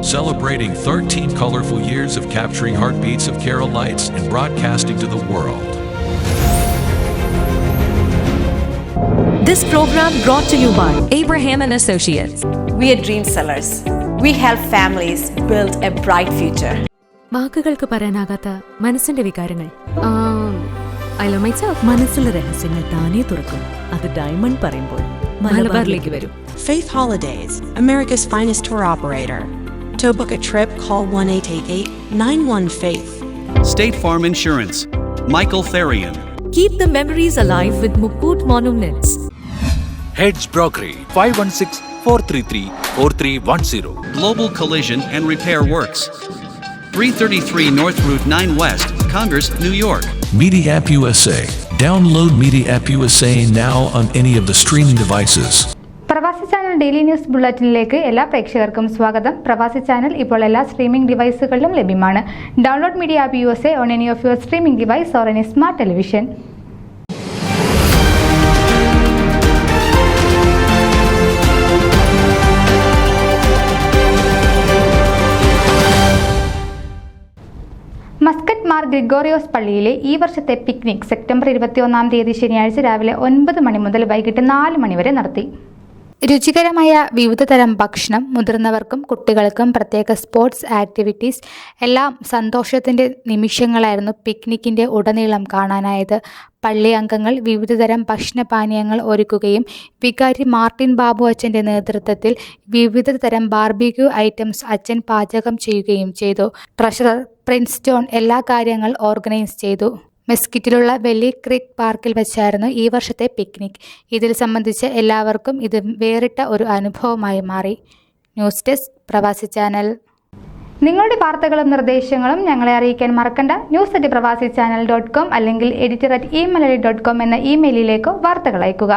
celebrating 13 colorful years of capturing heartbeats of Kerala lights and broadcasting to the world. This program brought to you by Abraham and Associates. We are dream sellers. We help families build a bright future. വാക്കുകൾക്ക് പറയാനാകാത്ത മനസ്സിന്റെ വികാരങ്ങൾ. I love myself. മനസ്സിലെ രഹസ്യങ്ങൾ താനേ തുറക്കും. അത് diamond പറയുമ്പോൾ മലബാറിലേക്ക് വരും. Faith Holidays, America's finest tour operator. To book a trip, call 1-888-91-FAITH. State Farm Insurance, Michael Therian. Keep the memories alive with Mukut Monuments. Heads Brokery 516-433-4310. Global Collision and Repair Works, 333 North Route 9 West, Congress, New York. Media App USA. Download Media App USA now on any of the streaming devices. പ്രവാസി channel daily news ബുള്ളറ്റിനിലേക്ക് എല്ലാ പ്രേക്ഷകർക്കും സ്വാഗതം. പ്രവാസി channel ഇപ്പോൾ എല്ലാ streaming ഡിവൈസുകളിലും ലഭ്യമാണ്. Download media app USA on any of your streaming device or any smart television. Muscat Mar Gregorios പള്ളിയിലെ ഈ വർഷത്തെ പിക്നിക് സെപ്റ്റംബർ 21 ശനിയാഴ്ച രാവിലെ 9 മണി മുതൽ വൈകിട്ട് 4 മണി വരെ നടത്തി. രുചികരമായ വിവിധതരം ഭക്ഷണം, മുതിർന്നവർക്കും കുട്ടികൾക്കും പ്രത്യേക സ്പോർട്സ് ആക്ടിവിറ്റീസ്, എല്ലാം സന്തോഷത്തിൻ്റെ നിമിഷങ്ങളായിരുന്നു പിക്നിക്കിൻ്റെ ഉടനീളം കാണാനായത്. പള്ളി അംഗങ്ങൾ വിവിധതരം ഭക്ഷണപാനീയങ്ങൾ ഒരുക്കുകയും വികാരി മാർട്ടിൻ ബാബു അച്ഛൻ്റെ നേതൃത്വത്തിൽ വിവിധതരം ബാർബിക്യൂ ഐറ്റംസ് അച്ഛൻ പാചകം ചെയ്യുകയും ചെയ്തു. ട്രഷറർ പ്രിൻസ് ജോൺ എല്ലാ കാര്യങ്ങൾ ഓർഗനൈസ് ചെയ്തു. മെസ്കിറ്റിലുള്ള വെല്ലി ക്രീക്ക് പാർക്കിൽ വെച്ചായിരുന്നു ഈ വർഷത്തെ പിക്നിക്. ഇതിൽ സംബന്ധിച്ച് എല്ലാവർക്കും ഇത് വേറിട്ട ഒരു അനുഭവമായി മാറി. ന്യൂസ് ഡെസ്ക് പ്രവാസി ചാനൽ. നിങ്ങളുടെ വാർത്തകളും നിർദ്ദേശങ്ങളും ഞങ്ങളെ അറിയിക്കാൻ മറക്കണ്ട. news@pravasichannel.com അല്ലെങ്കിൽ editor@email.com എന്ന ഇമെയിലിലേക്ക് വാർത്തകൾ അയക്കുക.